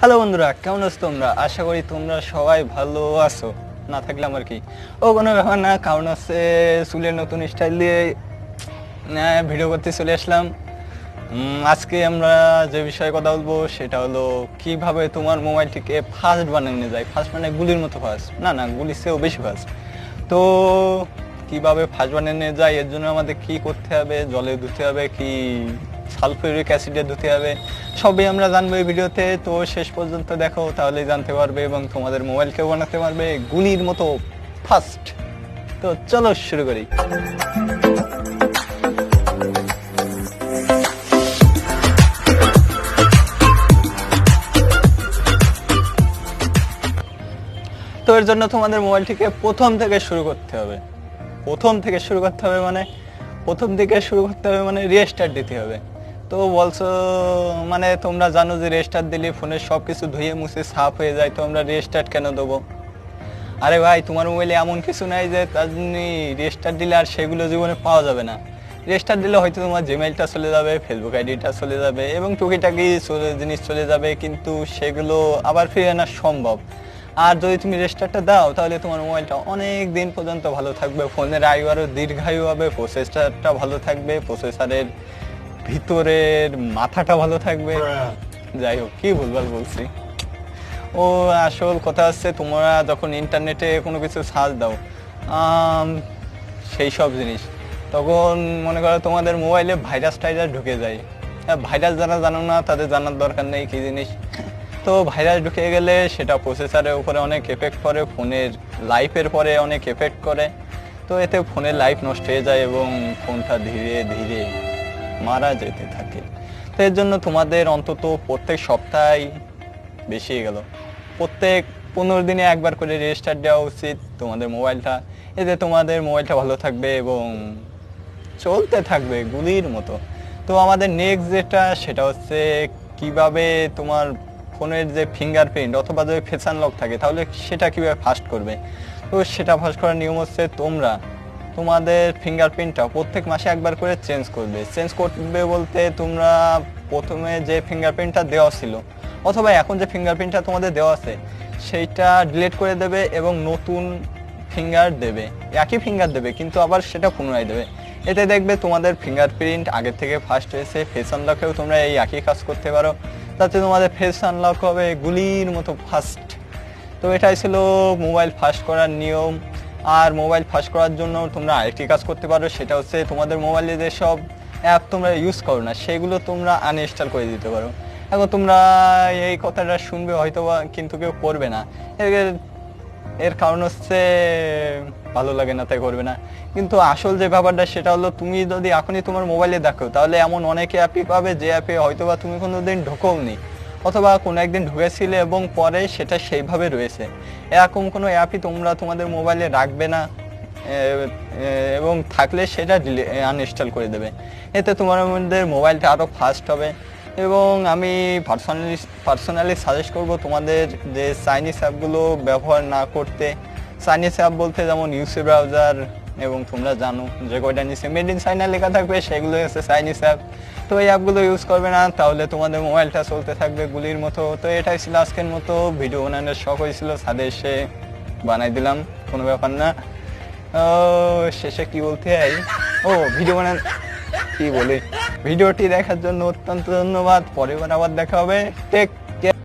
Hello বন্ধুরা, কেমন আছো তোমরা? আশা করি তোমরা সবাই ভালো আছো। না থাকলে আমার কি, কোনো ব্যাপার না। কারণ হচ্ছে চুলের নতুন স্টাইল দিয়ে ভিডিও করতে চলে আসলাম। আজকে আমরা যে বিষয়ে কথা বলবো সেটা হলো কিভাবে তোমার মোবাইলটিকে ফাস্ট বানানো যায়। ফাস্ট মানে গুলির মতো ফাস্ট না, না গুলির চেয়েও বেশি ফাস্ট। তো কিভাবে ফাস্ট বানানো যায়, এর জন্য আমাদের কি করতে হবে, জলে ধুতে হবে কি সালফিউরিক অ্যাসিডে ধুতে হবে, সবই আমরা জানবো এই ভিডিওতে। তো শেষ পর্যন্ত দেখো, তাহলেই জানতে পারবে এবং তোমাদের মোবাইলকেও বানাতে পারবে গুলির মতো ফাস্ট। তো চলো শুরু করি। তো এর জন্য তোমাদের মোবাইলটিকে প্রথম থেকে শুরু করতে হবে। মানে রিস্টার্ট দিতে হবে। তো বলছো মানে তোমরা জানো যে রিস্টার্ট দিলে ফোনের সব কিছু ধুয়ে মুছে সাফ হয়ে যায়, তো আমরা রিস্টার্ট কেন দেবো? আরে ভাই, তোমার মোবাইলে এমন কিছু নাই যে তার জন্য রিস্টার্ট দিলে আর সেগুলো জীবনে পাওয়া যাবে না। রেজিস্টার দিলে হয়তো তোমার জিমেইলটা চলে যাবে, ফেসবুক আইডিটা চলে যাবে এবং টুকিটাকি জিনিস চলে যাবে, কিন্তু সেগুলো আবার ফিরে আনা সম্ভব। আর যদি তুমি রেজিস্টারটা দাও তাহলে তোমার মোবাইলটা অনেক দিন পর্যন্ত ভালো থাকবে, ফোনের আয়ু আরও দীর্ঘায়ু হবে, প্রসেসরটা ভালো থাকবে, প্রসেসরের ভিতরের মাথাটা ভালো থাকবে। যাই হোক, কি ভুলভাল বলছি। ও আসল কথা হচ্ছে, তোমরা যখন ইন্টারনেটে কোনো কিছু সার্চ দাও সেই সব জিনিস, তখন মনে করো তোমাদের মোবাইলে ভাইরাস টাইরাস ঢুকে যায়। ভাইরাস যারা জানো না তাদের জানার দরকার নেই কি জিনিস। তো ভাইরাস ঢুকে গেলে সেটা প্রসেসরের উপরে অনেক এফেক্ট করে, ফোনের লাইফের পরে অনেক এফেক্ট করে। তো এতে ফোনের লাইফ নষ্ট হয়ে যায় এবং ফোনটা ধীরে ধীরে মারা যেতে থাকে। তো এর জন্য তোমাদের অন্তত প্রত্যেক সপ্তাহে, বেশি গেল, প্রত্যেক 15 দিনে একবার করে রেজিস্টার দেওয়া উচিত তোমাদের মোবাইলটা। এতে তোমাদের মোবাইলটা ভালো থাকবে এবং চলতে থাকবে গুলির মতো। তো আমাদের নেক্সট যেটা, সেটা হচ্ছে কিভাবে তোমার ফোনের যে ফিঙ্গারপ্রিন্ট অথবা যদি ফেস আনলক থাকে তাহলে সেটা কিভাবে ফাস্ট করবে। তো সেটা ফাস্ট করার নিয়ম হচ্ছে, তোমরা তোমাদের ফিঙ্গারপ্রিন্টটা প্রত্যেক মাসে একবার করে চেঞ্জ করবে বলতে, তোমরা প্রথমে যে ফিঙ্গারপ্রিন্টটা দেওয়া ছিল অথবা এখন যে ফিঙ্গারপ্রিন্টটা তোমাদের দেওয়া আছে সেইটা ডিলিট করে দেবে এবং নতুন ফিঙ্গার দেবে, একই ফিঙ্গার দেবে কিন্তু আবার সেটা পুনরায় দেবে। এতে দেখবে তোমাদের ফিঙ্গারপ্রিন্ট আগের থেকে ফাস্ট হয়েছে। ফেস আনলকেও তোমরা এই একই কাজ করতে পারো, তাতে তোমাদের ফেস আনলক হবে গুলির মতো ফাস্ট। তো এটাই ছিল মোবাইল ফাস্ট করার নিয়ম। আর মোবাইল ফাস্ট করার জন্য তোমরা আরেকটি কাজ করতে পারো, সেটা হচ্ছে তোমাদের মোবাইলে যেসব অ্যাপ তোমরা ইউজ করো না সেগুলো তোমরা আনইনস্টল করে দিতে পারো। এখন তোমরা এই কথাটা শুনবে হয়তো বা, কিন্তু কেউ করবে না। এর কারণ হচ্ছে ভালো লাগে না তাই করবে না। কিন্তু আসল যে ব্যাপারটা সেটা হলো, তুমি যদি এখনই তোমার মোবাইলে দেখো তাহলে এমন অনেক অ্যাপই পাবে যে অ্যাপে হয়তো বা তুমি কোনোদিন ঢোকোওনি অথবা কোনো একদিন ঢুকেছিলে এবং পরে সেটা সেইভাবে রয়েছে। এরকম কোনো অ্যাপই তোমরা তোমাদের মোবাইলে রাখবে না এবং থাকলে সেটা আনইনস্টল করে দেবে। এতে তোমাদের মোবাইলটা আরও ফাস্ট হবে। এবং আমি পার্সোনালি সাজেস্ট করব তোমাদের যে চাইনিজ অ্যাপগুলো ব্যবহার না করতে। চাইনিজ অ্যাপ বলতে যেমন ইউসি ব্রাউজার, এবং তোমরা জানো যে কয়টা নিচে মেড ইন চাইনা লেখা থাকবে সেগুলো হচ্ছে চাইনিজ অ্যাপ। তো এই অ্যাপগুলো ইউজ করবে না, তাহলে তোমাদের মোবাইলটা চলতে থাকবে গুলির মতো। তো এটাই ছিল আজকের মতো ভিডিও বানানোর শখ হয়েছিল, ছাদে এসে বানাই দিলাম, কোনো ব্যাপার না। শেষে কি বলতে হয়, ভিডিও বানান কি বলে, ভিডিওটি দেখার জন্য অত্যন্ত ধন্যবাদ। পরের বার আবার দেখা হবে। টেক